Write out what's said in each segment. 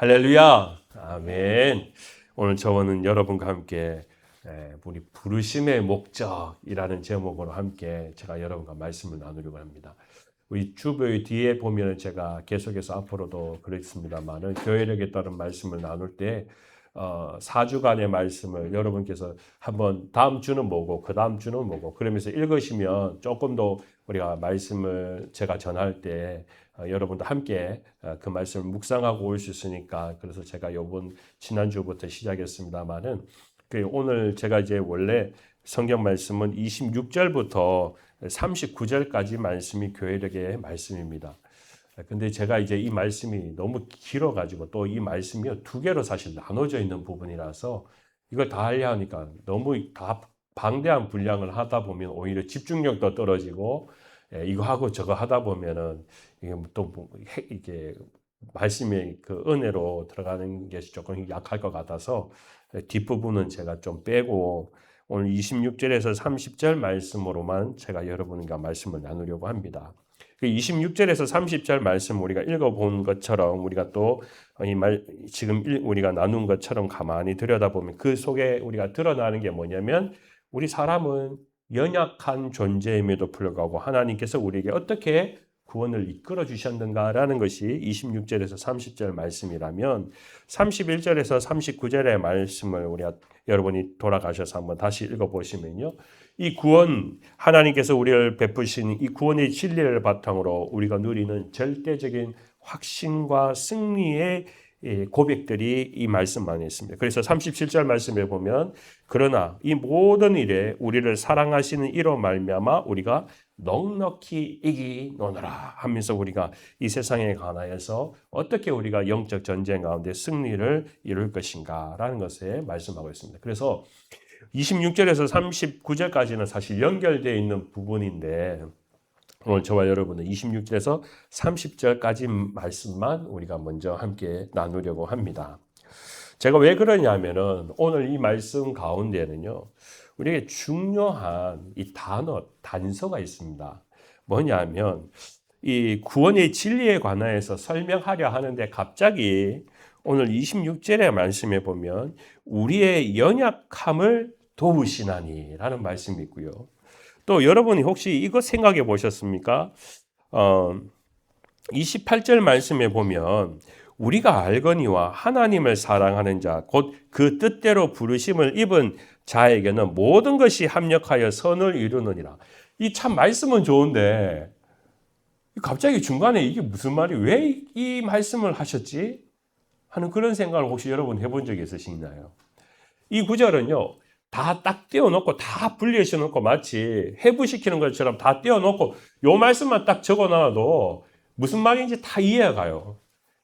할렐루야. 아멘. 오늘 저는 여러분과 함께 우리 부르심의 목적이라는 제목으로 함께 제가 여러분과 말씀을 나누려고 합니다. 우리 주보의 뒤에 보면 제가 계속해서 앞으로도 그렇습니다만은 교회력에 따른 말씀을 나눌 때 4주간의 말씀을 여러분께서 한번 다음 주는 뭐고 그 다음 주는 뭐고 그러면서 읽으시면 조금 더 우리가 말씀을 제가 전할 때 여러분도 함께 그 말씀을 묵상하고 올 수 있으니까 그래서 제가 요번 지난주부터 시작했습니다만은 오늘 제가 이제 원래 성경 말씀은 26절부터 39절까지 말씀이 교회력의 말씀입니다. 근데 제가 이제 이 말씀이 너무 길어가지고 또 이 말씀이 두 개로 사실 나눠져 있는 부분이라서 이걸 다 하려 하니까 너무 다 방대한 분량을 하다 보면 오히려 집중력도 떨어지고 이거 하고 저거 하다 보면은 이게 또 이게 말씀의 그 은혜로 들어가는 게 조금 약할 것 같아서 뒷부분은 제가 좀 빼고 오늘 26절에서 30절 말씀으로만 제가 여러분과 말씀을 나누려고 합니다. 26절에서 30절 말씀 우리가 읽어본 것처럼 우리가 또 지금 우리가 나눈 것처럼 가만히 들여다보면 그 속에 우리가 드러나는 게 뭐냐면 우리 사람은 연약한 존재임에도 불구하고 하나님께서 우리에게 어떻게 구원을 이끌어 주셨는가라는 것이 26절에서 30절 말씀이라면 31절에서 39절의 말씀을 여러분이 돌아가셔서 한번 다시 읽어보시면요. 이 구원, 하나님께서 우리를 베푸신 이 구원의 진리를 바탕으로 우리가 누리는 절대적인 확신과 승리의 고백들이 이 말씀 안에 있습니다. 그래서 37절 말씀에 보면 그러나 이 모든 일에 우리를 사랑하시는 이로 말미암아 우리가 넉넉히 이기노라 하면서 우리가 이 세상에 관하여서 어떻게 우리가 영적 전쟁 가운데 승리를 이룰 것인가라는 것에 말씀하고 있습니다. 그래서 26절에서 39절까지는 사실 연결되어 있는 부분인데 오늘 저와 여러분은 26절에서 30절까지 말씀만 우리가 먼저 함께 나누려고 합니다. 제가 왜 그러냐면은 오늘 이 말씀 가운데는요, 우리에게 중요한 이 단서가 있습니다. 뭐냐면 이 구원의 진리에 관하여서 설명하려 하는데 갑자기 오늘 26절의 말씀에 보면 우리의 연약함을 도우시나니라는 말씀이 있고요. 또 여러분이 혹시 이거 생각해 보셨습니까? 28절 말씀에 보면 우리가 알거니와 하나님을 사랑하는 자, 곧 그 뜻대로 부르심을 입은 자에게는 모든 것이 합력하여 선을 이루느니라. 이 참 말씀은 좋은데 갑자기 중간에 이게 무슨 말이 왜 이 말씀을 하셨지? 하는 그런 생각을 혹시 여러분 해본 적이 있으시나요? 이 구절은요. 다 딱 떼어놓고 다 분리해놓고 마치 해부시키는 것처럼 다 떼어놓고 요 말씀만 딱 적어놔도 무슨 말인지 다 이해가 가요.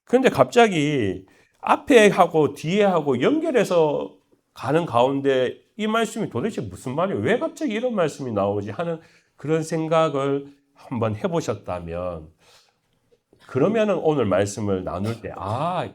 그런데 갑자기 앞에 하고 뒤에 하고 연결해서 가는 가운데 이 말씀이 도대체 무슨 말이에요? 왜 갑자기 이런 말씀이 나오지? 하는 그런 생각을 한번 해보셨다면 그러면은 오늘 말씀을 나눌 때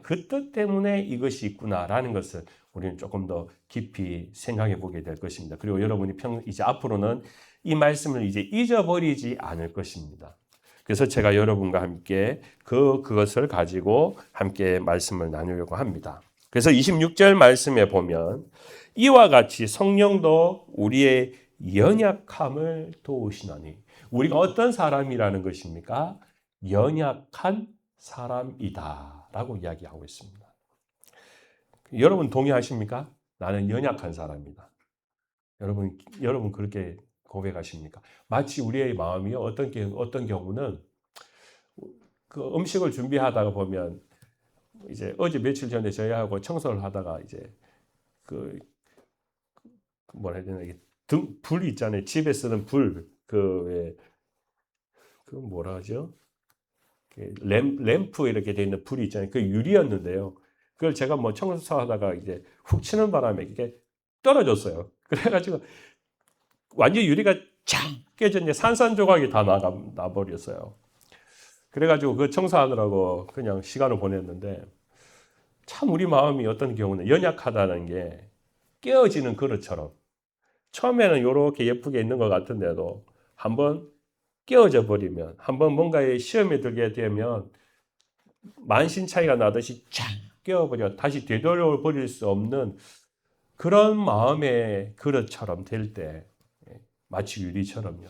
그 뜻 때문에 이것이 있구나라는 것을 우리는 조금 더 깊이 생각해 보게 될 것입니다. 그리고 여러분이 이제 앞으로는 이 말씀을 이제 잊어버리지 않을 것입니다. 그래서 제가 여러분과 함께 그것을 가지고 함께 말씀을 나누려고 합니다. 그래서 26절 말씀에 보면 이와 같이 성령도 우리의 연약함을 도우시나니 우리가 어떤 사람이라는 것입니까? 연약한 사람이다라고 이야기하고 있습니다. 여러분 동의하십니까? 나는 연약한 사람이다. 여러분 그렇게 고백하십니까? 마치 우리의 마음이 어떤 경우는 그 음식을 준비하다가 보면 이제 어제 며칠 전에 저희하고 청소를 하다가 이제 뭐라 해야 되나 불 있잖아요. 집에 쓰는 불 뭐라 하죠? 램프 이렇게 돼 있는 불이 있잖아요. 그 유리였는데요. 그걸 제가 뭐 청소하다가 이제 훅 치는 바람에 이게 떨어졌어요. 그래가지고 완전 유리가 쫙 깨져 이제 산산조각이 다 나버렸어요. 그래가지고 그 청소하느라고 그냥 시간을 보냈는데 참 우리 마음이 어떤 경우는 연약하다는 게 깨어지는 그릇처럼 처음에는 이렇게 예쁘게 있는 것 같은데도 한번 깨어져 버리면 한번 뭔가에 시험에 들게 되면 만신 차이가 나듯이 쫙 깨어버려 다시 되돌려 버릴 수 없는 그런 마음의 그릇처럼 될 때, 마치 유리처럼요.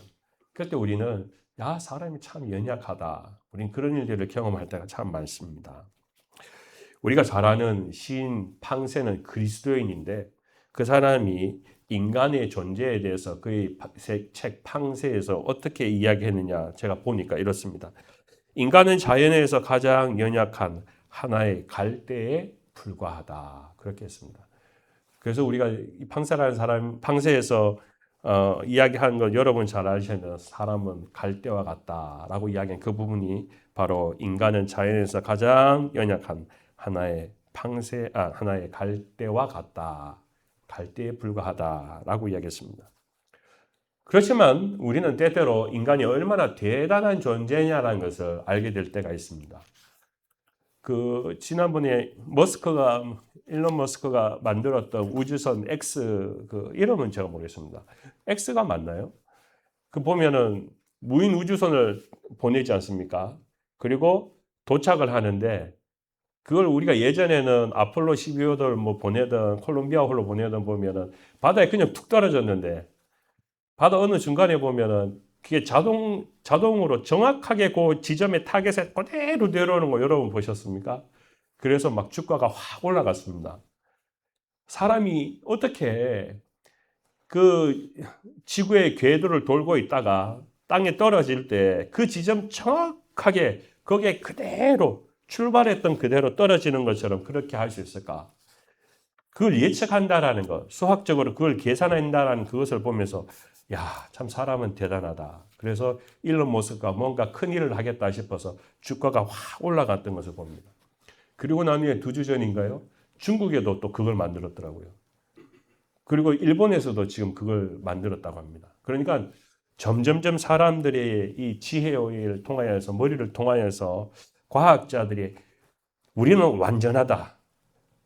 그때 우리는 야, 사람이 참 연약하다. 우린 그런 일들을 경험할 때가 참 많습니다. 우리가 잘 아는 시인 팡세는 그리스도인인데 그 사람이 인간의 존재에 대해서 그의 책 팡세에서 어떻게 이야기했느냐 제가 보니까 이렇습니다. 인간은 자연에서 가장 연약한 하나의 갈대에 불과하다. 그렇게 했습니다. 그래서 우리가 이 팡세라는 사람, 팡세에서 이야기하는 건 여러분 잘 아시는 사람은 갈대와 같다라고 이야기한 그 부분이 바로 인간은 자연에서 가장 연약한 하나의 하나의 갈대와 같다. 갈대에 불과하다라고 이야기했습니다. 그렇지만 우리는 때때로 인간이 얼마나 대단한 존재냐라는 것을 알게 될 때가 있습니다. 지난번에 일론 머스크가 만들었던 우주선 X 이름은 제가 모르겠습니다. X가 맞나요? 보면은 무인 우주선을 보내지 않습니까? 그리고 도착을 하는데 그걸 우리가 예전에는 아폴로 12호를 보내던 콜롬비아호로 보내던 보면은 바다에 그냥 툭 떨어졌는데 바다 어느 중간에 보면은 그게 자동으로 정확하게 그 지점의 타겟에 그대로 내려오는 거 여러분 보셨습니까? 그래서 막 주가가 확 올라갔습니다. 사람이 어떻게 그 지구의 궤도를 돌고 있다가 땅에 떨어질 때 그 지점 정확하게 거기에 그대로 출발했던 그대로 떨어지는 것처럼 그렇게 할 수 있을까? 그걸 예측한다라는 것, 수학적으로 그걸 계산한다라는 그것을 보면서 야, 참 사람은 대단하다. 그래서 일론 머스크가 뭔가 큰 일을 하겠다 싶어서 주가가 확 올라갔던 것을 봅니다. 그리고 난 후에 2주 전인가요? 중국에도 또 그걸 만들었더라고요. 그리고 일본에서도 지금 그걸 만들었다고 합니다. 그러니까 점점점 사람들의 이 지혜를 통하여서 머리를 통하여서 과학자들이 우리는 완전하다.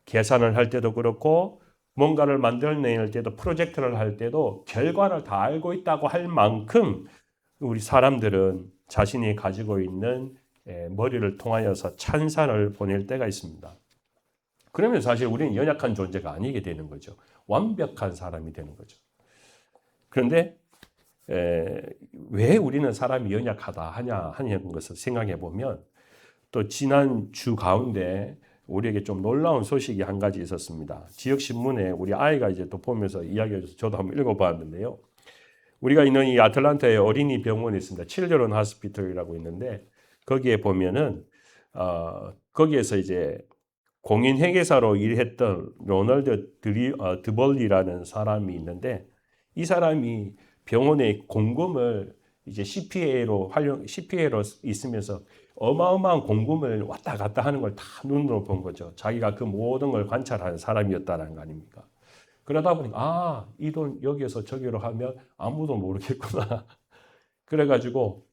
계산을 할 때도 그렇고 뭔가를 만들어낼 때도 프로젝트를 할 때도 결과를 다 알고 있다고 할 만큼 우리 사람들은 자신이 가지고 있는 머리를 통하여서 찬사를 보낼 때가 있습니다. 그러면 사실 우리는 연약한 존재가 아니게 되는 거죠. 완벽한 사람이 되는 거죠. 그런데 왜 우리는 사람이 연약하다 하냐는 것을 생각해 보면 또 지난 주 가운데 우리에게 좀 놀라운 소식이 한 가지 있었습니다. 지역신문에 우리 아이가 이제 또 보면서 이야기해줘서 저도 한번 읽어봤는데요. 우리가 있는 이 아틀란타의 어린이 병원이 있습니다. 칠드런 하스피털이라고 있는데 거기에 보면은 거기에서 이제 공인회계사로 일했던 로널드 드벌리라는 사람이 있는데 이 사람이 병원의 공금을 이제 CPA로 있으면서 어마어마한 공금을 왔다 갔다 하는 걸 다 눈으로 본 거죠. 자기가 그 모든 걸 관찰하는 사람이었다는 거 아닙니까? 그러다 보니까 이 돈 여기에서 저기로 하면 아무도 모르겠구나. 그래가지고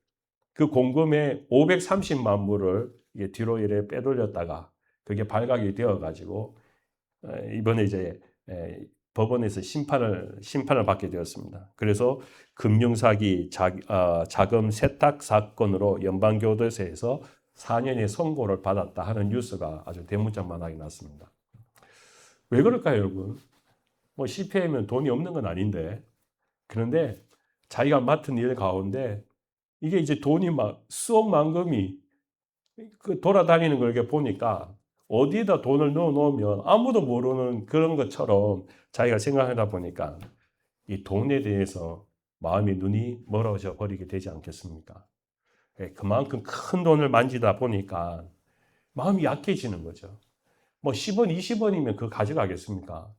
그 공금의 530만 불을 뒤로 이래 빼돌렸다가 그게 발각이 되어가지고 이번에 이제 법원에서 심판을 받게 되었습니다. 그래서 금융사기 자금 세탁 사건으로 연방교도소에서 4년의 선고를 받았다 하는 뉴스가 아주 대문짝만하게 났습니다. 왜 그럴까요, 여러분? CPA면 돈이 없는 건 아닌데 그런데 자기가 맡은 일 가운데 이게 이제 돈이 막 수억만금이 돌아다니는 걸 이렇게 보니까 어디에다 돈을 넣어 놓으면 아무도 모르는 그런 것처럼 자기가 생각하다 보니까 이 돈에 대해서 마음의 눈이 멀어져 버리게 되지 않겠습니까? 그만큼 큰 돈을 만지다 보니까 마음이 약해지는 거죠. 10원, 20원이면 그거 가져가겠습니까?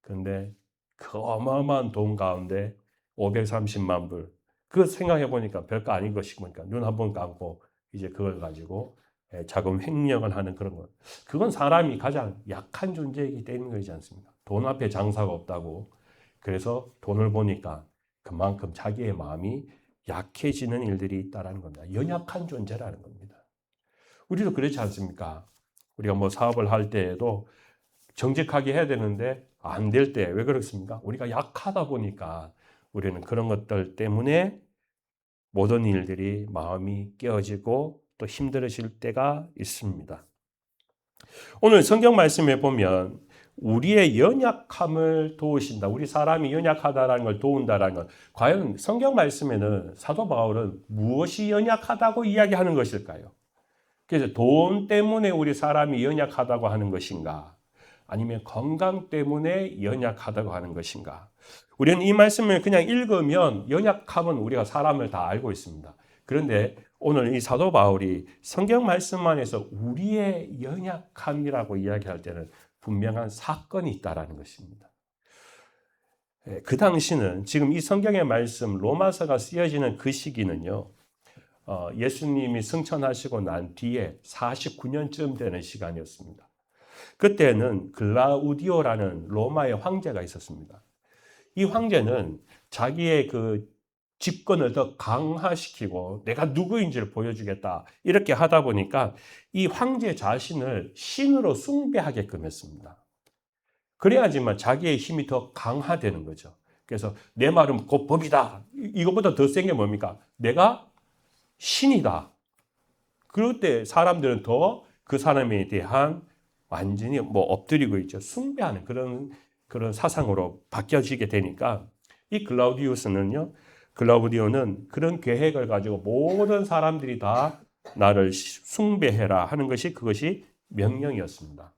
그런데 그 어마어마한 돈 가운데 530만 불. 그거 생각해 보니까 별거 아닌 것이니까 눈 한 번 감고 이제 그걸 가지고 자금 횡령을 하는 그런 것. 그건 사람이 가장 약한 존재이기 때문이지 않습니까? 돈 앞에 장사가 없다고. 그래서 돈을 보니까 그만큼 자기의 마음이 약해지는 일들이 있다는 겁니다. 연약한 존재라는 겁니다. 우리도 그렇지 않습니까? 우리가 사업을 할 때에도 정직하게 해야 되는데 안 될 때 왜 그렇습니까? 우리가 약하다 보니까 우리는 그런 것들 때문에 모든 일들이 마음이 깨어지고 또 힘들어질 때가 있습니다. 오늘 성경 말씀에 보면 우리의 연약함을 도우신다. 우리 사람이 연약하다라는 걸 도운다라는 것. 과연 성경 말씀에는 사도 바울은 무엇이 연약하다고 이야기하는 것일까요? 그래서 돈 때문에 우리 사람이 연약하다고 하는 것인가? 아니면 건강 때문에 연약하다고 하는 것인가? 우리는 이 말씀을 그냥 읽으면 연약함은 우리가 사람을 다 알고 있습니다. 그런데 오늘 이 사도 바울이 성경 말씀 안에서 우리의 연약함이라고 이야기할 때는 분명한 사건이 있다라는 것입니다. 그 당시는 지금 이 성경의 말씀 로마서가 쓰여지는 그 시기는요. 예수님이 승천하시고 난 뒤에 49년쯤 되는 시간이었습니다. 그때는 글라우디오라는 로마의 황제가 있었습니다. 이 황제는 자기의 그 집권을 더 강화시키고 내가 누구인지를 보여주겠다 이렇게 하다 보니까 이 황제 자신을 신으로 숭배하게끔 했습니다. 그래야지만 자기의 힘이 더 강화되는 거죠. 그래서 내 말은 곧 법이다. 이것보다 더 센 게 뭡니까? 내가 신이다. 그럴 때 사람들은 더 그 사람에 대한 완전히 엎드리고 있죠. 숭배하는 그런 사상으로 바뀌어지게 되니까 이 글라우디오는 그런 계획을 가지고 모든 사람들이 다 나를 숭배해라 하는 그것이 명령이었습니다.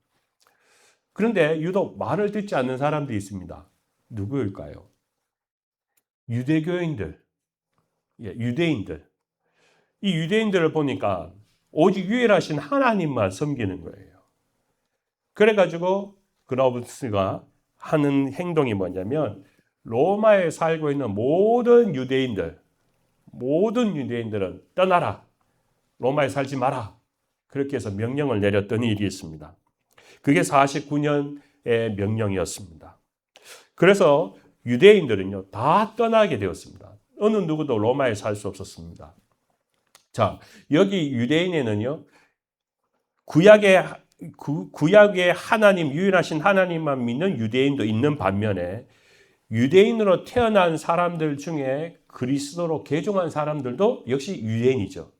그런데 유독 말을 듣지 않는 사람들이 있습니다. 누구일까요? 유대교인들, 유대인들. 이 유대인들을 보니까 오직 유일하신 하나님만 섬기는 거예요. 그래가지고 글라우디오스가 하는 행동이 뭐냐면 로마에 살고 있는 모든 유대인들은 떠나라. 로마에 살지 마라. 그렇게 해서 명령을 내렸던 일이 있습니다. 그게 49년의 명령이었습니다. 그래서 유대인들은요, 다 떠나게 되었습니다. 어느 누구도 로마에 살 수 없었습니다. 자, 여기 유대인에는요, 구약의 하나님, 유일하신 하나님만 믿는 유대인도 있는 반면에 유대인으로 태어난 사람들 중에 그리스도로 개종한 사람들도 역시 유대인이죠.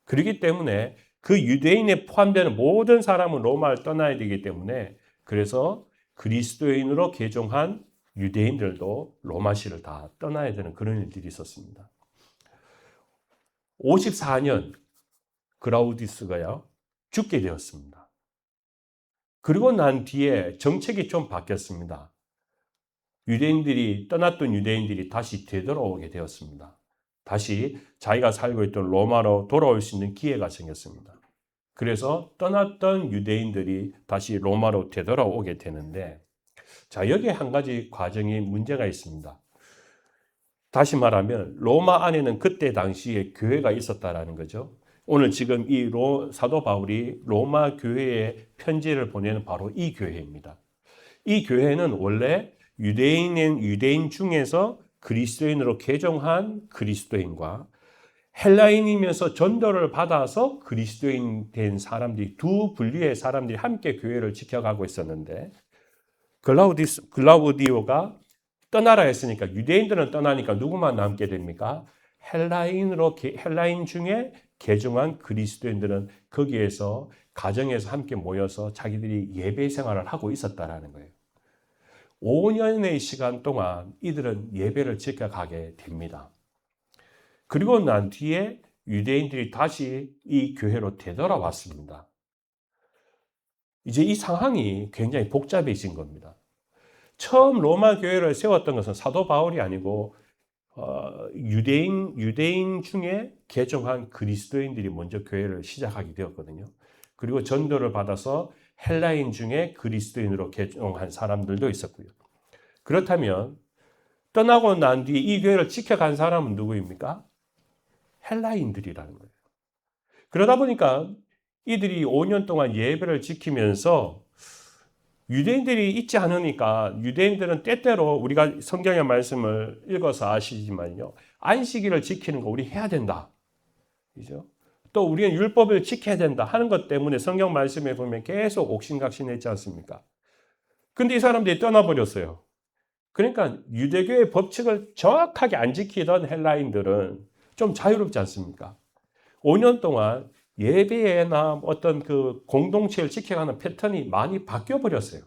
그렇기 때문에 그 유대인에 포함되는 모든 사람은 로마를 떠나야 되기 때문에 그래서 그리스도인으로 개종한 유대인들도 로마시를 다 떠나야 되는 그런 일들이 있었습니다. 54년 글라우디우스가요 죽게 되었습니다. 그리고 난 뒤에 정책이 좀 바뀌었습니다. 떠났던 유대인들이 다시 되돌아오게 되었습니다. 다시 자기가 살고 있던 로마로 돌아올 수 있는 기회가 생겼습니다. 그래서 떠났던 유대인들이 다시 로마로 되돌아오게 되는데, 자, 여기에 한 가지 과정에 문제가 있습니다. 다시 말하면 로마 안에는 그때 당시에 교회가 있었다라는 거죠. 오늘 지금 이 사도 바울이 로마 교회에 편지를 보내는 바로 이 교회입니다. 이 교회는 원래 유대인 중에서 그리스도인으로 개종한 그리스도인과 헬라인이면서 전도를 받아서 그리스도인 된 사람들이 두 분류의 사람들이 함께 교회를 지켜가고 있었는데 글라우디오가 떠나라 했으니까 유대인들은 떠나니까 누구만 남게 됩니까? 헬라인 중에 개종한 그리스도인들은 거기에서 가정에서 함께 모여서 자기들이 예배 생활을 하고 있었다라는 거예요. 5년의 시간 동안 이들은 예배를 지켜가게 됩니다. 그리고 난 뒤에 유대인들이 다시 이 교회로 되돌아왔습니다. 이제 이 상황이 굉장히 복잡해진 겁니다. 처음 로마 교회를 세웠던 것은 사도 바울이 아니고 유대인 중에 개종한 그리스도인들이 먼저 교회를 시작하게 되었거든요. 그리고 전도를 받아서 헬라인 중에 그리스도인으로 개종한 사람들도 있었고요. 그렇다면 떠나고 난 뒤에 이 교회를 지켜간 사람은 누구입니까? 헬라인들이라는 거예요. 그러다 보니까 이들이 5년 동안 예배를 지키면서 유대인들이 있지 않으니까 유대인들은 때때로 우리가 성경의 말씀을 읽어서 아시지만요. 안식일을 지키는 거 우리 해야 된다. 그죠? 또 우리는 율법을 지켜야 된다 하는 것 때문에 성경 말씀에 보면 계속 옥신각신했지 않습니까? 근데 이 사람들이 떠나버렸어요. 그러니까 유대교의 법칙을 정확하게 안 지키던 헬라인들은 좀 자유롭지 않습니까? 5년 동안 예배나 어떤 그 공동체를 지켜가는 패턴이 많이 바뀌어 버렸어요.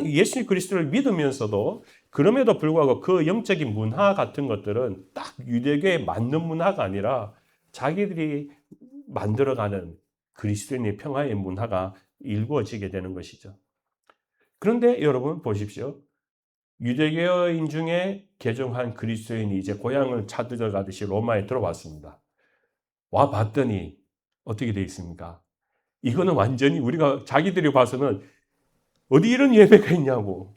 예수 그리스도를 믿으면서도 그럼에도 불구하고 그 영적인 문화 같은 것들은 딱 유대교에 맞는 문화가 아니라 자기들이 만들어가는 그리스도인의 평화의 문화가 일구어지게 되는 것이죠. 그런데 여러분 보십시오. 유대교인 중에 개종한 그리스도인이 이제 고향을 찾으러 가듯이 로마에 들어왔습니다. 와 봤더니 어떻게 되어 있습니까? 이거는 완전히 우리가 자기들이 봐서는 어디 이런 예배가 있냐고.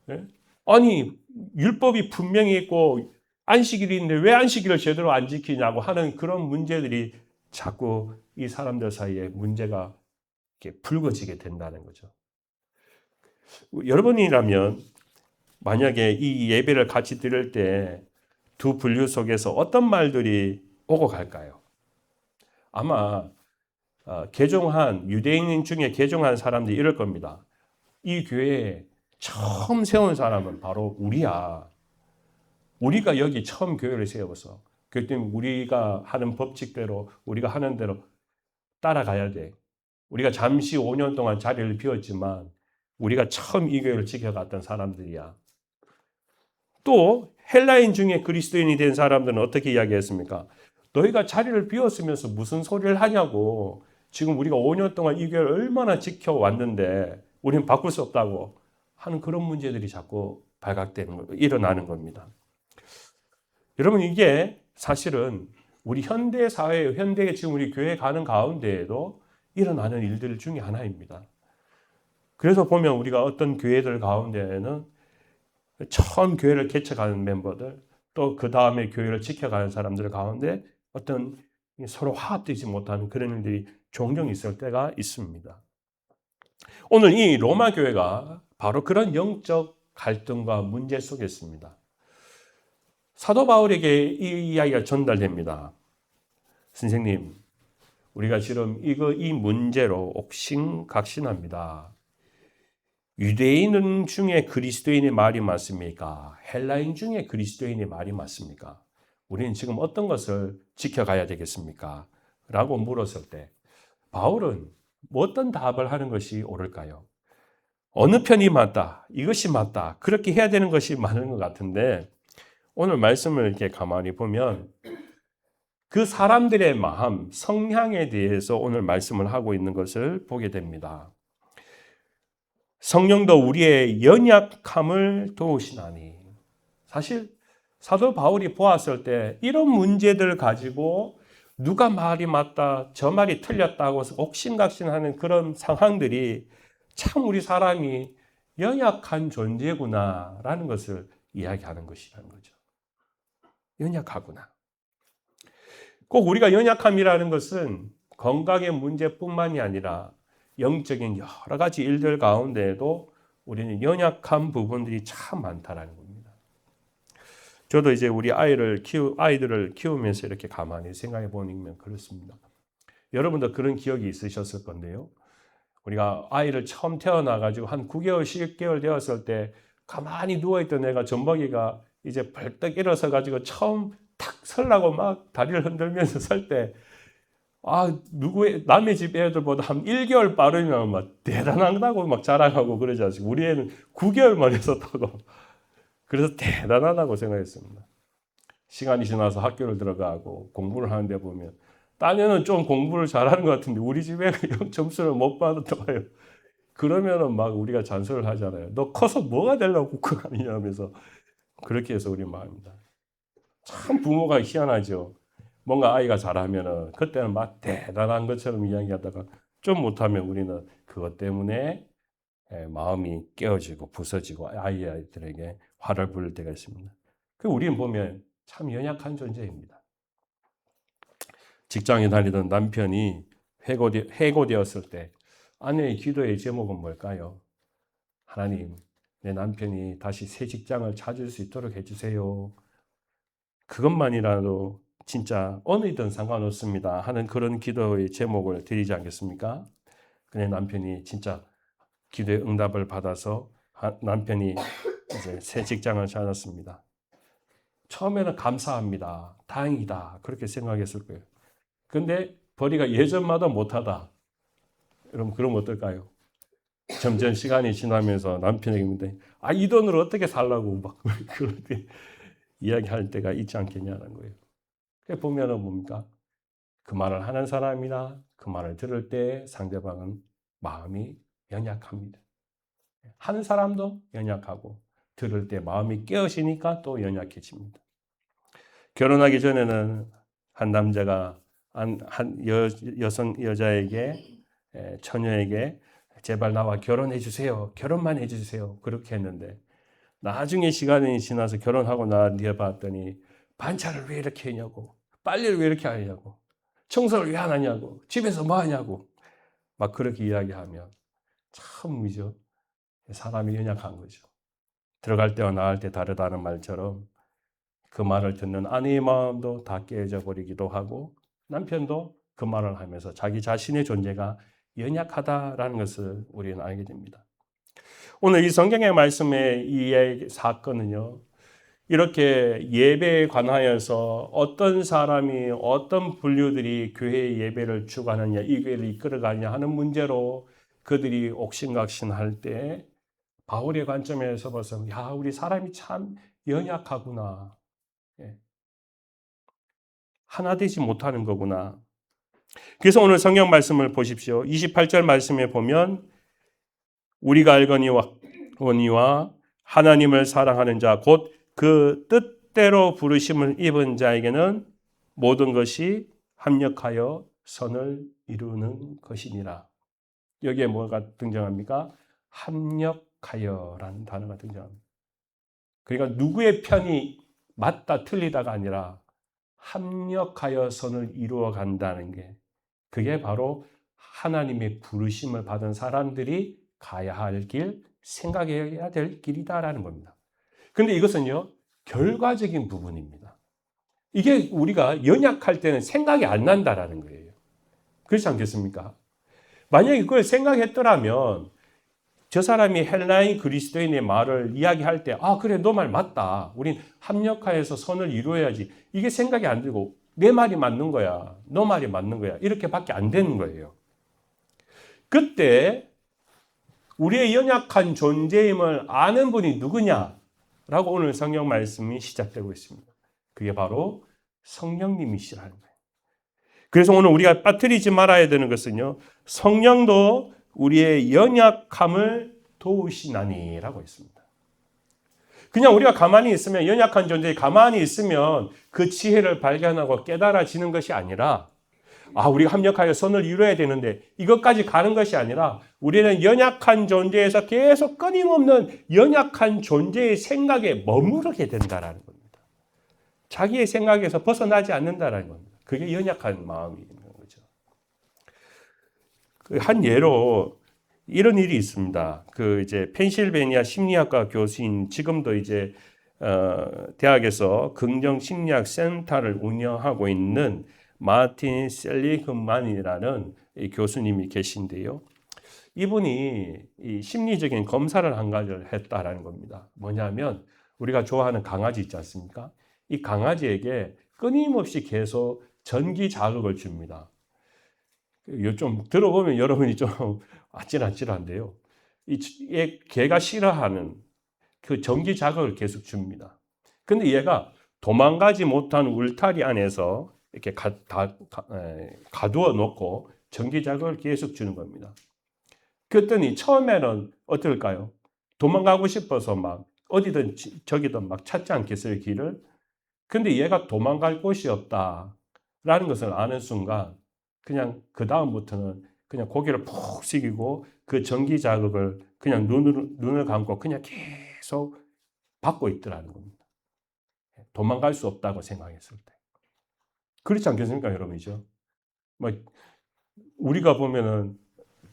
예? 아니 율법이 분명히 있고 안식일이 있는데 왜 안식일을 제대로 안 지키냐고 하는 그런 문제들이 자꾸 이 사람들 사이에 문제가 이렇게 불거지게 된다는 거죠. 여러분이라면 만약에 이 예배를 같이 드릴 때 두 분류 속에서 어떤 말들이 오고 갈까요? 아마 개종한 유대인 중에 개종한 사람들이 이럴 겁니다. 이 교회에 처음 세운 사람은 바로 우리야. 우리가 여기 처음 교회를 세워서 그렇기 때문에 우리가 하는 법칙대로 우리가 하는 대로 따라가야 돼. 우리가 잠시 5년 동안 자리를 비웠지만 우리가 처음 이 교회를 지켜갔던 사람들이야. 또 헬라인 중에 그리스도인이 된 사람들은 어떻게 이야기했습니까? 너희가 자리를 비웠으면서 무슨 소리를 하냐고. 지금 우리가 5년 동안 이 교회를 얼마나 지켜왔는데 우리는 바꿀 수 없다고 하는 그런 문제들이 자꾸 일어나는 겁니다. 여러분 이게 사실은 우리 현대 사회, 현대에 지금 우리 교회 가는 가운데에도 일어나는 일들 중에 하나입니다. 그래서 보면 우리가 어떤 교회들 가운데에는 처음 교회를 개척하는 멤버들, 또 그 다음에 교회를 지켜가는 사람들 가운데 어떤 서로 화합되지 못하는 그런 일들이 종종 있을 때가 있습니다. 오늘 이 로마 교회가 바로 그런 영적 갈등과 문제 속에 있습니다. 사도 바울에게 이 이야기가 전달됩니다. 선생님, 우리가 지금 이 문제로 옥신각신합니다. 유대인 중에 그리스도인의 말이 맞습니까? 헬라인 중에 그리스도인의 말이 맞습니까? 우리는 지금 어떤 것을 지켜가야 되겠습니까? 라고 물었을 때 바울은 어떤 답을 하는 것이 옳을까요? 어느 편이 맞다, 이것이 맞다, 그렇게 해야 되는 것이 많은 것 같은데 오늘 말씀을 이렇게 가만히 보면 그 사람들의 마음, 성향에 대해서 오늘 말씀을 하고 있는 것을 보게 됩니다. 성령도 우리의 연약함을 도우시나니. 사실 사도 바울이 보았을 때 이런 문제들 가지고 누가 말이 맞다, 저 말이 틀렸다고 해서 옥신각신하는 그런 상황들이 참 우리 사람이 연약한 존재구나라는 것을 이야기하는 것이라는 거죠. 연약하구나. 꼭 우리가 연약함이라는 것은 건강의 문제뿐만이 아니라 영적인 여러 가지 일들 가운데에도 우리는 연약한 부분들이 참 많다라는 겁니다. 저도 이제 우리 아이들을 키우면서 이렇게 가만히 생각해 보면 그렇습니다. 여러분도 그런 기억이 있으셨을 건데요. 우리가 아이를 처음 태어나가지고 한 9개월, 10개월 되었을 때 가만히 누워있던 애가 젖먹이가 이제 벌떡 일어서가지고 처음 탁 설라고 막 다리를 흔들면서 설 때 남의 집 애들보다 한 1개월 빠르면 막 대단하다고 막 자랑하고 그러지 않습니까? 우리 애는 9개월 만에 썼다고. 그래서 대단하다고 생각했습니다. 시간이 지나서 학교를 들어가고 공부를 하는데 보면 딴 애는 좀 공부를 잘하는 것 같은데 우리 집 애가 점수를 못 받았다고요. 그러면은 막 우리가 잔소리를 하잖아요. 너 커서 뭐가 되려고 국가가느냐 하면서 그렇게 해서 우리 마음입니다. 참 부모가 희한하죠. 뭔가 아이가 잘하면은 그때는 막 대단한 것처럼 이야기하다가 좀 못하면 우리는 그것 때문에 마음이 깨어지고 부서지고 아이들에게 화를 부를 때가 있습니다. 그 우리는 보면 참 연약한 존재입니다. 직장에 다니던 남편이 해고되었을 때 아내의 기도의 제목은 뭘까요? 하나님, 내 남편이 다시 새 직장을 찾을 수 있도록 해주세요. 그것만이라도 진짜 어느이든 상관없습니다 하는 그런 기도의 제목을 드리지 않겠습니까? 그의 남편이 진짜 기도의 응답을 받아서 남편이 이제 새 직장을 찾았습니다. 처음에는 감사합니다. 다행이다. 그렇게 생각했을 거예요. 근데 벌이가 예전마다 못하다. 여러분 그럼 어떨까요? 점점 시간이 지나면서 남편에게 묻는데 이 돈으로 어떻게 살라고 막 그렇게 이야기할 때가 있지 않겠냐는 거예요. 그래 보면은 뭡니까? 그 말을 하는 사람이나 그 말을 들을 때 상대방은 마음이 연약합니다. 하는 사람도 연약하고 들을 때 마음이 깨어지니까 또 연약해집니다. 결혼하기 전에는 한 남자가 여자에게 처녀에게 제발 나와 결혼해 주세요. 결혼만 해 주세요. 그렇게 했는데 나중에 시간이 지나서 결혼하고 난 뒤에 봤더니 반찬을 왜 이렇게 했냐고, 빨래를 왜 이렇게 하냐고, 청소를 왜 안 하냐고, 집에서 뭐 하냐고 막 그렇게 이야기하면 참 그죠? 사람이 연약한 거죠. 들어갈 때와 나갈 때 다르다는 말처럼 그 말을 듣는 아내의 마음도 다 깨져 버리기도 하고 남편도 그 말을 하면서 자기 자신의 존재가 연약하다라는 것을 우리는 알게 됩니다. 오늘 이 성경의 말씀의 이 사건은요, 이렇게 예배에 관하여서 어떤 사람이 어떤 분류들이 교회의 예배를 주관하느냐, 이 교회를 이끌어가느냐 하는 문제로 그들이 옥신각신할 때 바울의 관점에서 봐서 우리 사람이 참 연약하구나. 하나 되지 못하는 거구나. 그래서 오늘 성경 말씀을 보십시오. 28절 말씀에 보면 우리가 알거니와 하나님을 사랑하는 자 곧 그 뜻대로 부르심을 입은 자에게는 모든 것이 합력하여 선을 이루는 것이니라. 여기에 뭐가 등장합니까? 합력하여라는 단어가 등장합니다. 그러니까 누구의 편이 맞다 틀리다가 아니라 합력하여 선을 이루어 간다는 게 그게 바로 하나님의 부르심을 받은 사람들이 가야 할 길, 생각해야 될 길이다라는 겁니다. 그런데 이것은요, 결과적인 부분입니다. 이게 우리가 연약할 때는 생각이 안 난다라는 거예요. 그렇지 않겠습니까? 만약에 그걸 생각했더라면 저 사람이 헬라인 그리스도인의 말을 이야기할 때 그래 너 말 맞다. 우린 합력하여서 선을 이루어야지. 이게 생각이 안 들고 내 말이 맞는 거야. 너 말이 맞는 거야. 이렇게밖에 안 되는 거예요. 그때 우리의 연약한 존재임을 아는 분이 누구냐라고 오늘 성경 말씀이 시작되고 있습니다. 그게 바로 성령님이시라는 거예요. 그래서 오늘 우리가 빠뜨리지 말아야 되는 것은요, 성령도 우리의 연약함을 도우시나니라고 했습니다. 그냥 우리가 가만히 있으면, 연약한 존재에 가만히 있으면 그 지혜를 발견하고 깨달아지는 것이 아니라 우리가 합력하여 선을 이루어야 되는데 이것까지 가는 것이 아니라 우리는 연약한 존재에서 계속 끊임없는 연약한 존재의 생각에 머무르게 된다는 겁니다. 자기의 생각에서 벗어나지 않는다는 겁니다. 그게 연약한 마음이 있는 거죠. 한 예로 이런 일이 있습니다. 이제 펜실베니아 심리학과 교수인 지금도 이제 대학에서 긍정 심리학 센터를 운영하고 있는 마틴 셀리그만이라는 교수님이 계신데요. 이분이 이 심리적인 검사를 한 가지를 했다라는 겁니다. 뭐냐면 우리가 좋아하는 강아지 있지 않습니까? 이 강아지에게 끊임없이 계속 전기 자극을 줍니다. 좀 들어보면 여러분이 좀 아찔아찔한데요. 걔가 싫어하는 그 전기 자극을 계속 줍니다. 근데 얘가 도망가지 못한 울타리 안에서 이렇게 가두어 놓고 전기 자극을 계속 주는 겁니다. 그랬더니 처음에는 어떨까요? 도망가고 싶어서 막 어디든 저기든 막 찾지 않겠어요, 길을? 근데 얘가 도망갈 곳이 없다라는 것을 아는 순간 그냥 그 다음부터는 그냥 고개를 푹 숙이고 그 전기 자극을 그냥 눈을 감고 그냥 계속 받고 있더라는 겁니다. 도망갈 수 없다고 생각했을 때. 그렇지 않겠습니까, 여러분이죠? 우리가 보면은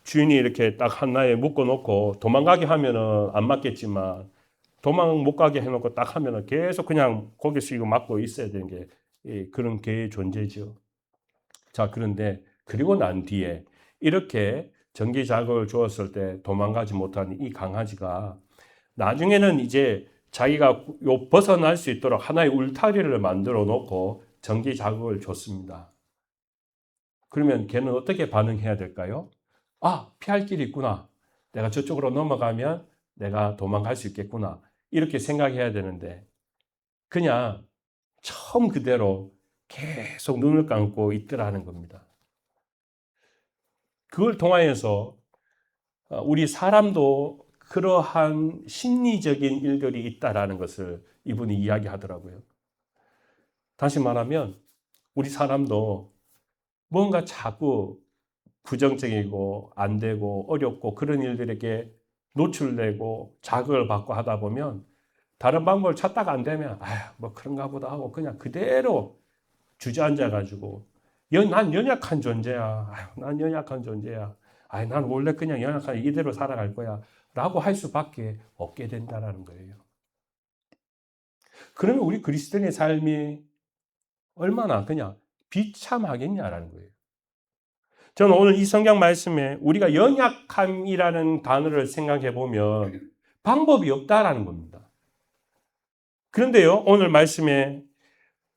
주인이 이렇게 딱 하나에 묶어놓고 도망가게 하면은 안 맞겠지만 도망 못 가게 해놓고 딱 하면은 계속 그냥 고개 숙이고 맞고 있어야 되는 게 그런 개의 존재죠. 자, 그런데 그리고 난 뒤에 이렇게 전기 자극을 주었을 때 도망가지 못한 이 강아지가 나중에는 이제 자기가 벗어날 수 있도록 하나의 울타리를 만들어 놓고 전기 자극을 줬습니다. 그러면 걔는 어떻게 반응해야 될까요? 아, 피할 길이 있구나. 내가 저쪽으로 넘어가면 내가 도망갈 수 있겠구나. 이렇게 생각해야 되는데 그냥 처음 그대로 계속 눈을 감고 있더라는 겁니다. 그걸 통하여서 우리 사람도 그러한 심리적인 일들이 있다라는 것을 이분이 이야기하더라고요. 다시 말하면 우리 사람도 뭔가 자꾸 부정적이고 안 되고 어렵고 그런 일들에게 노출되고 자극을 받고 하다 보면 다른 방법을 찾다가 안 되면 뭐 그런가 보다 하고 그냥 그대로 주저앉아 가지고 난 연약한 존재야. 난 연약한 존재야. 난 원래 그냥 연약한 이대로 살아갈 거야. 라고 할 수밖에 없게 된다는 거예요. 그러면 우리 그리스도인의 삶이 얼마나 그냥 비참하겠냐라는 거예요. 저는 오늘 이 성경 말씀에 우리가 연약함이라는 단어를 생각해 보면 방법이 없다라는 겁니다. 그런데요, 오늘 말씀에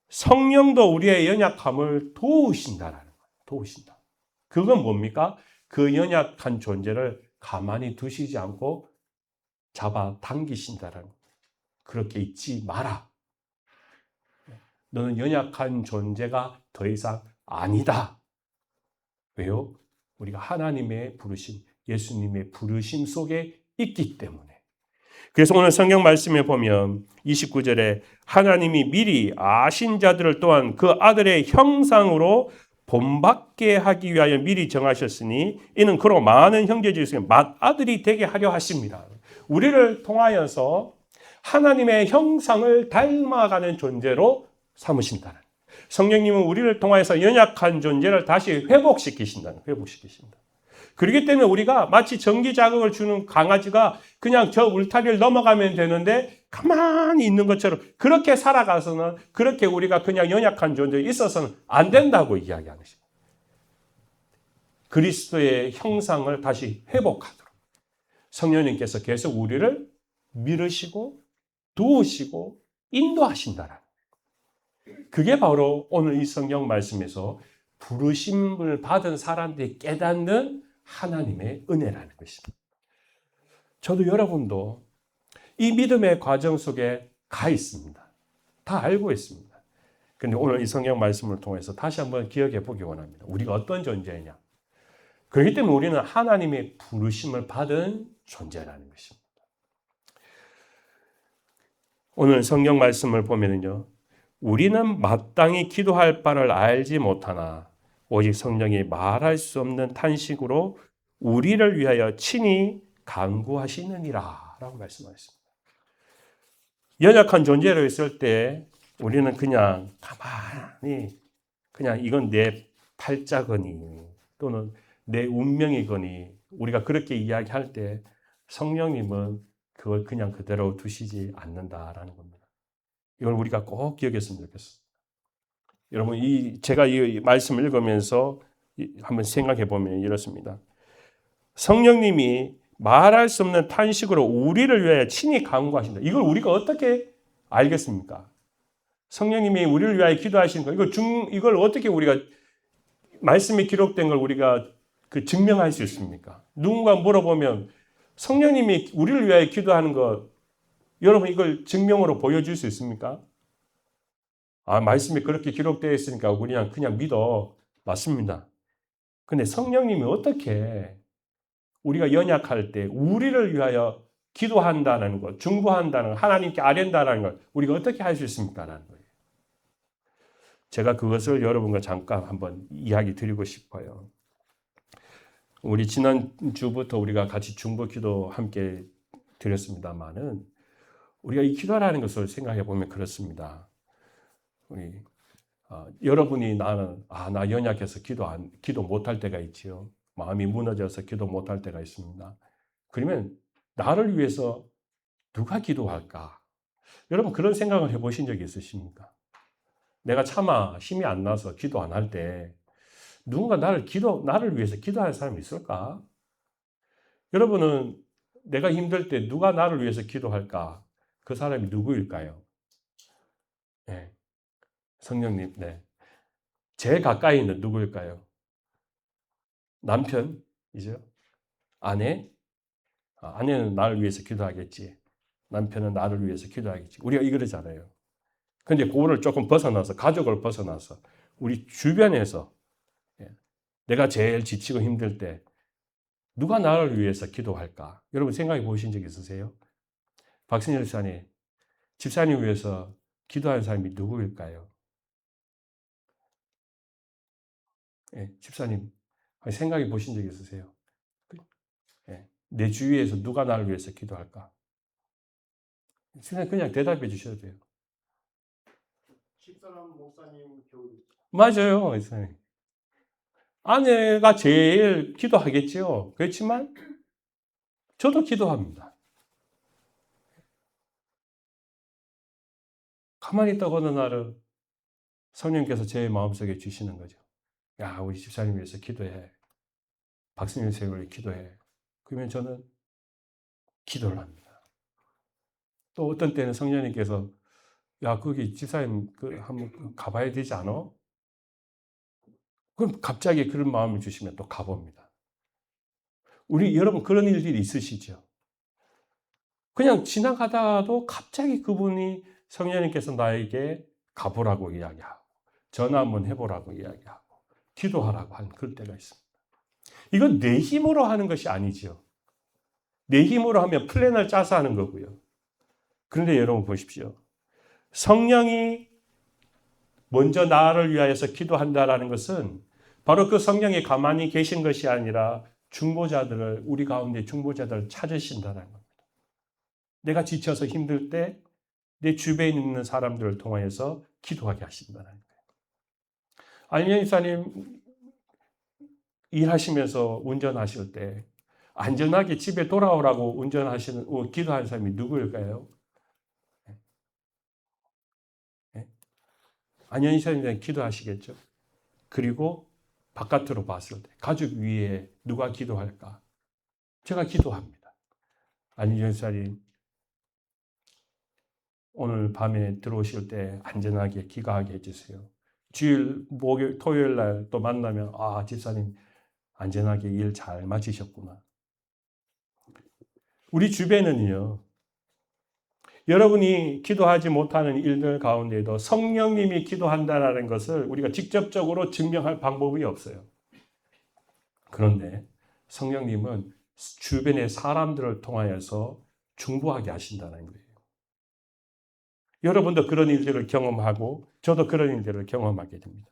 성령도 우리의 연약함을 도우신다라는 거예요. 도우신다. 그건 뭡니까? 그 연약한 존재를 가만히 두시지 않고 잡아 당기신다라는 거예요. 그렇게 잊지 마라. 너는 연약한 존재가 더 이상 아니다. 왜요? 우리가 하나님의 부르심, 예수님의 부르심 속에 있기 때문에. 그래서 오늘 성경 말씀에 보면 29절에 하나님이 미리 아신 자들을 또한 그 아들의 형상으로 본받게 하기 위하여 미리 정하셨으니 이는 그로 많은 형제들 중에 맏아들이 되게 하려 하십니다. 우리를 통하여서 하나님의 형상을 닮아가는 존재로 삼으신다는. 성령님은 우리를 통하여서 연약한 존재를 다시 회복시키신다. 그렇기 때문에 우리가 마치 전기 자극을 주는 강아지가 그냥 저 울타리를 넘어가면 되는데 가만히 있는 것처럼 그렇게 살아가서는 그렇게 우리가 그냥 연약한 존재에 있어서는 안 된다고 이야기하는 것입니다. 그리스도의 형상을 다시 회복하도록 성령님께서 계속 우리를 밀으시고 도우시고 인도하신다라는 그게 바로 오늘 이 성경 말씀에서 부르심을 받은 사람들이 깨닫는 하나님의 은혜라는 것입니다. 저도 여러분도 이 믿음의 과정 속에 가 있습니다. 다 알고 있습니다. 그런데 오늘 이 성경 말씀을 통해서 다시 한번 기억해 보기 원합니다. 우리가 어떤 존재냐. 그렇기 때문에 우리는 하나님의 부르심을 받은 존재라는 것입니다. 오늘 성경 말씀을 보면요. 우리는 마땅히 기도할 바를 알지 못하나 오직 성령이 말할 수 없는 탄식으로 우리를 위하여 친히 간구하시느니라 라고 말씀하셨습니다. 연약한 존재로 있을 때 우리는 그냥 가만히 그냥 이건 내 팔자거니 또는 내 운명이거니 우리가 그렇게 이야기할 때 성령님은 그걸 그냥 그대로 두시지 않는다라는 겁니다. 이걸 우리가 꼭 기억했으면 좋겠어요. 여러분, 제가 이 말씀을 읽으면서 한번 생각해 보면 이렇습니다. 성령님이 말할 수 없는 탄식으로 우리를 위하여 친히 간구하신다. 이걸 우리가 어떻게 알겠습니까? 성령님이 우리를 위하여 기도하시는 거, 이걸 어떻게 우리가 말씀에 기록된 걸 우리가 증명할 수 있습니까? 누군가 물어보면 성령님이 우리를 위하여 기도하는 것, 여러분 이걸 증명으로 보여줄 수 있습니까? 말씀이 그렇게 기록되어 있으니까 그냥 믿어. 맞습니다. 근데 성령님이 어떻게 우리가 연약할 때 우리를 위하여 기도한다는 것, 중보한다는 것, 하나님께 아뢰는다는 것, 우리가 어떻게 할 수 있습니까? 라는 거예요. 제가 그것을 여러분과 잠깐 한번 이야기 드리고 싶어요. 우리 지난주부터 우리가 같이 중보 기도 함께 드렸습니다만은 우리가 이 기도라는 것을 생각해 보면 그렇습니다. 여러분이 나 연약해서 기도 못할 때가 있지요. 마음이 무너져서 기도 못할 때가 있습니다. 그러면 나를 위해서 누가 기도할까? 여러분 그런 생각을 해보신 적이 있으십니까? 내가 차마 힘이 안 나서 기도 안 할 때 누군가 나를 위해서 기도할 사람이 있을까? 여러분은 내가 힘들 때 누가 나를 위해서 기도할까? 그 사람이 누구일까요? 네. 성령님, 네. 제일 가까이 있는 누구일까요? 남편이죠. 아내, 아내는 나를 위해서 기도하겠지. 남편은 나를 위해서 기도하겠지. 우리가 이러잖아요. 근데 그거를 조금 벗어나서, 가족을 벗어나서, 우리 주변에서, 예, 내가 제일 지치고 힘들 때, 누가 나를 위해서 기도할까? 여러분 생각해 보신 적 있으세요? 박신일 집사님, 집사님 위해서 기도하는 사람이 누구일까요? 예, 집사님, 생각해 보신 적 있으세요? 예, 내 주위에서 누가 나를 위해서 기도할까? 그냥 대답해 주셔도 돼요. 집사람 목사님 교우. 맞아요, 집사님. 아내가 제일 기도하겠죠. 그렇지만 저도 기도합니다. 가만히 있다가 어느 날은 성령께서 제 마음속에 주시는 거죠. 야, 우리 집사님 위해서 기도해. 박승일 세월에 기도해. 그러면 저는 기도를 합니다. 또 어떤 때는 성령님께서 야, 거기 집사님 한번 가봐야 되지 않아? 그럼 갑자기 그런 마음을 주시면 또 가봅니다. 우리 여러분 그런 일들이 있으시죠? 그냥 지나가다가도 갑자기 그분이 성령님께서 나에게 가보라고 이야기하고 전화 한번 해보라고 이야기하고 기도하라고 하는 그럴 때가 있습니다. 이건 내 힘으로 하는 것이 아니죠. 내 힘으로 하면 플랜을 짜서 하는 거고요. 그런데 여러분 보십시오. 성령이 먼저 나를 위하여서 기도한다라는 것은 바로 그 성령이 가만히 계신 것이 아니라 중보자들을, 우리 가운데 중보자들을 찾으신다는 겁니다. 내가 지쳐서 힘들 때 내 주변에 있는 사람들을 통하여서 기도하게 하신다는 거예요. 안녕 이사님 일하시면서 운전하실 때 안전하게 집에 돌아오라고 기도하는 사람이 누구일까요? 안녕 이사님 기도하시겠죠. 그리고 바깥으로 봤을 때 가족 위에 누가 기도할까? 제가 기도합니다. 안녕 이사님 오늘 밤에 들어오실 때 안전하게 귀가하게 해주세요. 주일, 목요일, 토요일 날 또 만나면 집사님 안전하게 일 잘 마치셨구나. 우리 주변은요. 여러분이 기도하지 못하는 일들 가운데에도 성령님이 기도한다는 것을 우리가 직접적으로 증명할 방법이 없어요. 그런데 성령님은 주변의 사람들을 통하여서 중보하게 하신다는 거예요. 여러분도 그런 일들을 경험하고 저도 그런 일들을 경험하게 됩니다.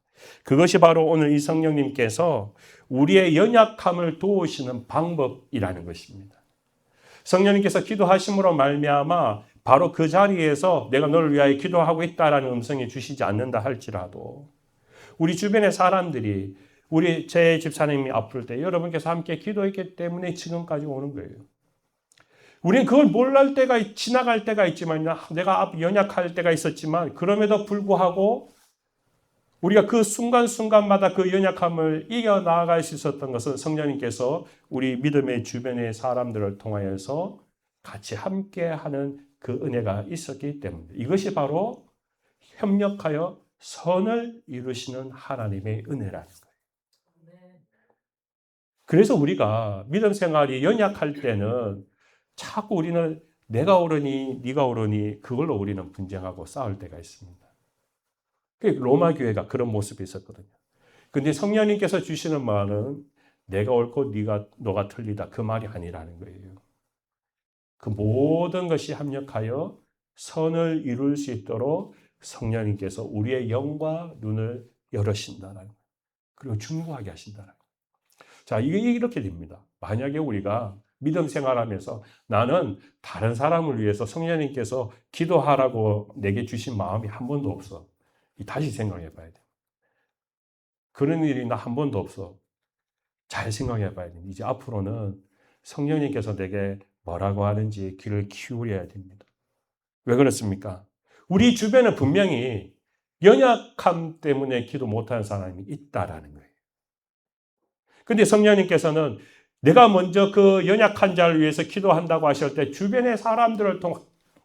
그것이 바로 오늘 이 성령님께서 우리의 연약함을 도우시는 방법이라는 것입니다. 성령님께서 기도하심으로 말미암아 바로 그 자리에서 내가 너를 위하여 기도하고 있다라는 음성이 주시지 않는다 할지라도 우리 주변의 사람들이 제 집사님이 아플 때 여러분께서 함께 기도했기 때문에 지금까지 오는 거예요. 우리는 그걸 몰랄 때가 지나갈 때가 있지만 내가 연약할 때가 있었지만 그럼에도 불구하고 우리가 그 순간순간마다 그 연약함을 이겨나갈 수 있었던 것은 성령님께서 우리 믿음의 주변의 사람들을 통하여서 같이 함께하는 그 은혜가 있었기 때문에 이것이 바로 협력하여 선을 이루시는 하나님의 은혜라는 거예요. 그래서 우리가 믿음 생활이 연약할 때는 자꾸 우리는 내가 옳으니 네가 옳으니 그걸로 우리는 분쟁하고 싸울 때가 있습니다. 로마 교회가 그런 모습이 있었거든요. 근데 성령님께서 주시는 말은 내가 옳고 너가 틀리다 그 말이 아니라는 거예요. 그 모든 것이 합력하여 선을 이룰 수 있도록 성령님께서 우리의 영과 눈을 열으신다는 거예요. 그리고 중보하게 하신다는 거예요. 자, 이게 이렇게 됩니다. 만약에 우리가 믿음 생활하면서 나는 다른 사람을 위해서 성령님께서 기도하라고 내게 주신 마음이 한 번도 없어. 다시 생각해 봐야 돼. 그런 일이 나 한 번도 없어. 잘 생각해 봐야 돼. 이제 앞으로는 성령님께서 내게 뭐라고 하는지 귀를 기울여야 됩니다. 왜 그렇습니까? 우리 주변에 분명히 연약함 때문에 기도 못하는 사람이 있다라는 거예요. 근데 성령님께서는 내가 먼저 그 연약한 자를 위해서 기도한다고 하실 때 주변의 사람들을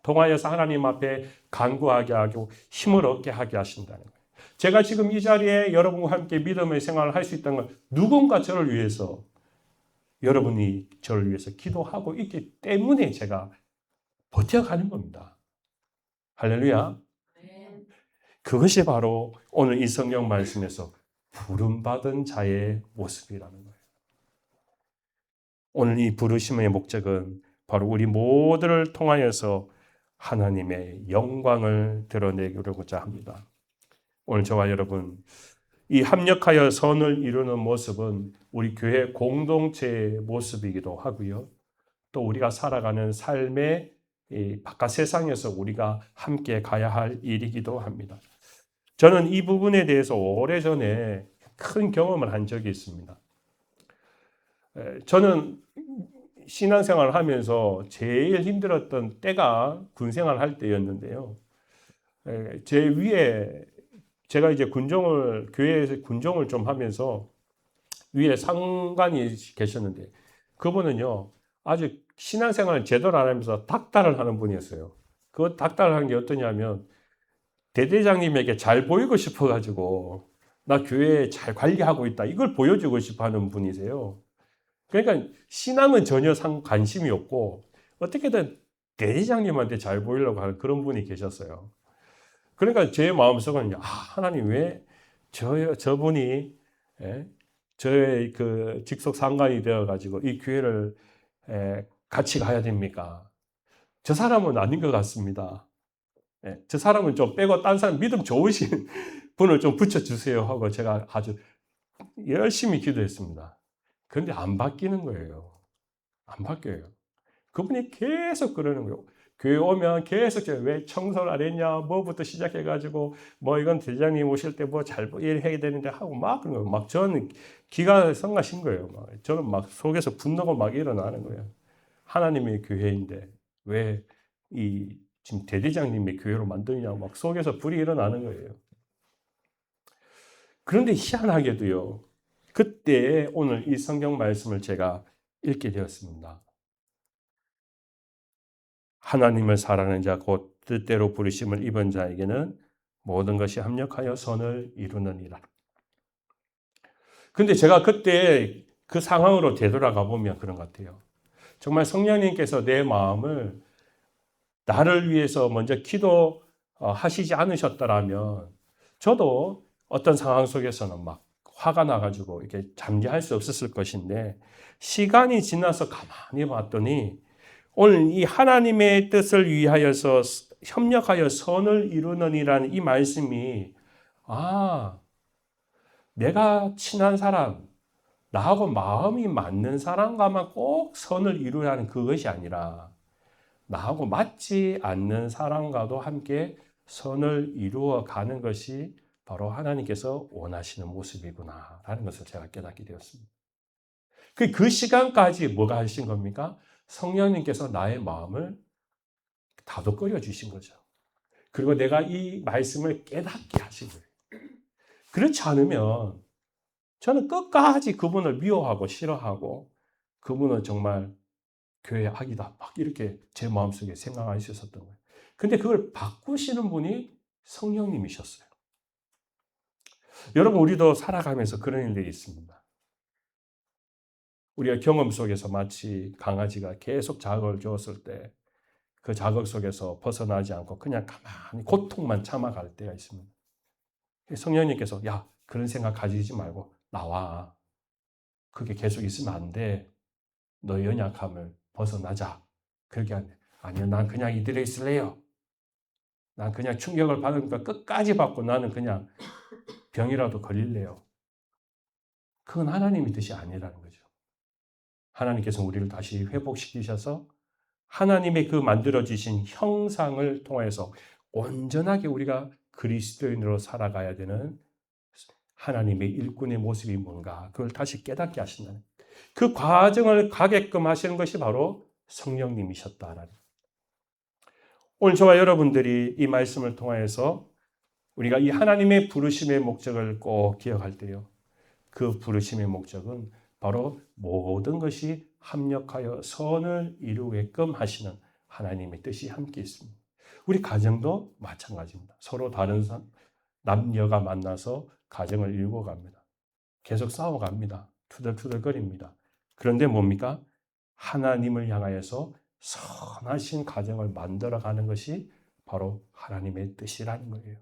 통하여서 하나님 앞에 간구하게 하고 힘을 얻게 하게 하신다는 거예요. 제가 지금 이 자리에 여러분과 함께 믿음의 생활을 할 수 있다는 건 누군가 저를 위해서, 여러분이 저를 위해서 기도하고 있기 때문에 제가 버텨가는 겁니다. 할렐루야. 그것이 바로 오늘 이 성경 말씀에서 부름받은 자의 모습이라는 거예요. 오늘 이 부르심의 목적은 바로 우리 모두를 통하여서 하나님의 영광을 드러내려고자 합니다. 오늘 저와 여러분, 이 합력하여 선을 이루는 모습은 우리 교회 공동체의 모습이기도 하고요. 또 우리가 살아가는 삶의 이 바깥 세상에서 우리가 함께 가야 할 일이기도 합니다. 저는 이 부분에 대해서 오래전에 큰 경험을 한 적이 있습니다. 저는 신앙생활을 하면서 제일 힘들었던 때가 군생활을 할 때였는데요. 제 위에 제가 이제 교회에서 군종을 좀 하면서 위에 상관이 계셨는데 그분은요, 아주 신앙생활을 제대로 안 하면서 닥달을 하는 분이었어요. 그 닥달을 하는 게 어떠냐면 대대장님에게 잘 보이고 싶어가지고 나 교회 잘 관리하고 있다, 이걸 보여주고 싶어 하는 분이세요. 그러니까 신앙은 전혀 관심이 없고 어떻게든 대대장님한테 잘 보이려고 하는 그런 분이 계셨어요. 그러니까 제 마음속은 하나님 왜 저분이 저의 그 직속 상관이 되어가지고 이 교회를 같이 가야 됩니까? 저 사람은 아닌 것 같습니다. 저 사람은 좀 빼고 딴 사람 믿음 좋으신 분을 좀 붙여주세요 하고 제가 아주 열심히 기도했습니다. 그런데 안 바뀌는 거예요. 안 바뀌어요. 그분이 계속 그러는 거예요. 교회 오면 계속 왜 청소를 안 했냐, 뭐부터 시작해가지고, 뭐 이건 대장님 오실 때 뭐 잘 일해야 되는데 하고 막 그런 거예요. 막 저는 기가 성가신 거예요. 저는 막 속에서 분노가 막 일어나는 거예요. 하나님의 교회인데 왜 지금 대대장님의 교회로 만드냐고 막 속에서 불이 일어나는 거예요. 그런데 희한하게도요, 그때 오늘 이 성경 말씀을 제가 읽게 되었습니다. 하나님을 사랑하는 자 곧 뜻대로 부르심을 입은 자에게는 모든 것이 합력하여 선을 이루느니라. 근데 제가 그때 그 상황으로 되돌아가 보면 그런 것 같아요. 정말 성령님께서 내 마음을 나를 위해서 먼저 기도하시지 않으셨더라면 저도 어떤 상황 속에서는 막 화가 나가지고 이렇게 잠재할 수 없었을 것인데, 시간이 지나서 가만히 봤더니 오늘 이 하나님의 뜻을 위하여서 협력하여 선을 이루느니라는 이 말씀이, 내가 친한 사람, 나하고 마음이 맞는 사람과만 꼭 선을 이루라는 그것이 아니라 나하고 맞지 않는 사람과도 함께 선을 이루어 가는 것이 바로 하나님께서 원하시는 모습이구나라는 것을 제가 깨닫게 되었습니다. 그 시간까지 뭐가 하신 겁니까? 성령님께서 나의 마음을 다독거려 주신 거죠. 그리고 내가 이 말씀을 깨닫게 하신 거예요. 그렇지 않으면 저는 끝까지 그분을 미워하고 싫어하고 그분은 정말 교회 악이다 막 이렇게 제 마음속에 생각할 수 있었던 거예요. 근데 그걸 바꾸시는 분이 성령님이셨어요. 여러분, 우리도 살아가면서 그런 일들이 있습니다. 우리가 경험 속에서 마치 강아지가 계속 자극을 주었을 때 그 자극 속에서 벗어나지 않고 그냥 가만히 고통만 참아갈 때가 있습니다. 성령님께서 그런 생각 가지지 말고 나와. 그게 계속 있으면 안 돼. 너의 연약함을 벗어나자. 그렇게 아니요, 난 그냥 이대로 있을래요. 난 그냥 충격을 받으니까 끝까지 받고 나는 그냥 병이라도 걸릴래요. 그건 하나님의 뜻이 아니라는 거죠. 하나님께서 우리를 다시 회복시키셔서 하나님의 그 만들어지신 형상을 통해서 온전하게 우리가 그리스도인으로 살아가야 되는 하나님의 일꾼의 모습이 뭔가 그걸 다시 깨닫게 하신다는 그 과정을 가게끔 하시는 것이 바로 성령님이셨다라는. 오늘 저와 여러분들이 이 말씀을 통해서 우리가 이 하나님의 부르심의 목적을 꼭 기억할 때요, 그 부르심의 목적은 바로 모든 것이 합력하여 선을 이루게끔 하시는 하나님의 뜻이 함께 있습니다. 우리 가정도 마찬가지입니다. 서로 다른 남녀가 만나서 가정을 이루고 갑니다. 계속 싸워갑니다. 투덜투덜거립니다. 그런데 뭡니까? 하나님을 향하여서 선하신 가정을 만들어가는 것이 바로 하나님의 뜻이라는 거예요.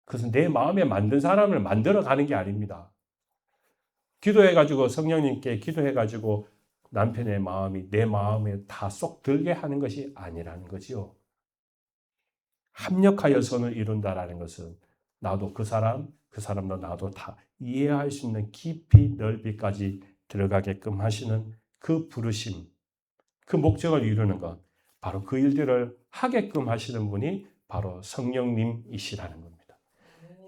그것은 내 마음에 만든 사람을 만들어가는 게 아닙니다. 기도해가지고 성령님께 기도해가지고 남편의 마음이 내 마음에 다 쏙 들게 하는 것이 아니라는 거지요. 합력하여 선을 이룬다라는 것은 나도 그 사람도 나도 다 이해할 수 있는 깊이 넓이까지 들어가게끔 하시는 그 부르심, 그 목적을 이루는 것, 바로 그 일들을 하게끔 하시는 분이 바로 성령님이시라는 겁니다.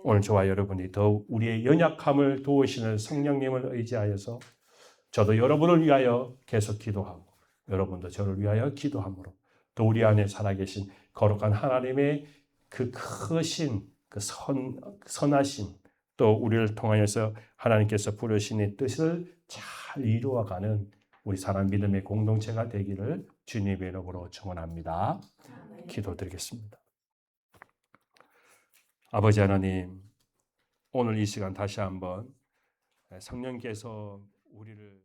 오늘 저와 여러분이 더욱 우리의 연약함을 도우시는 성령님을 의지하여서 저도 여러분을 위하여 계속 기도하고 여러분도 저를 위하여 기도함으로 또 우리 안에 살아계신 거룩한 하나님의 그 크신 그 선하심 또 우리를 통하여서 하나님께서 부르신 뜻을 잘 이루어가는 우리 사람 믿음의 공동체가 되기를 주님의 이름으로 축원합니다. 기도드리겠습니다. 아버지 하나님, 오늘 이 시간 다시 한번 성령께서 우리를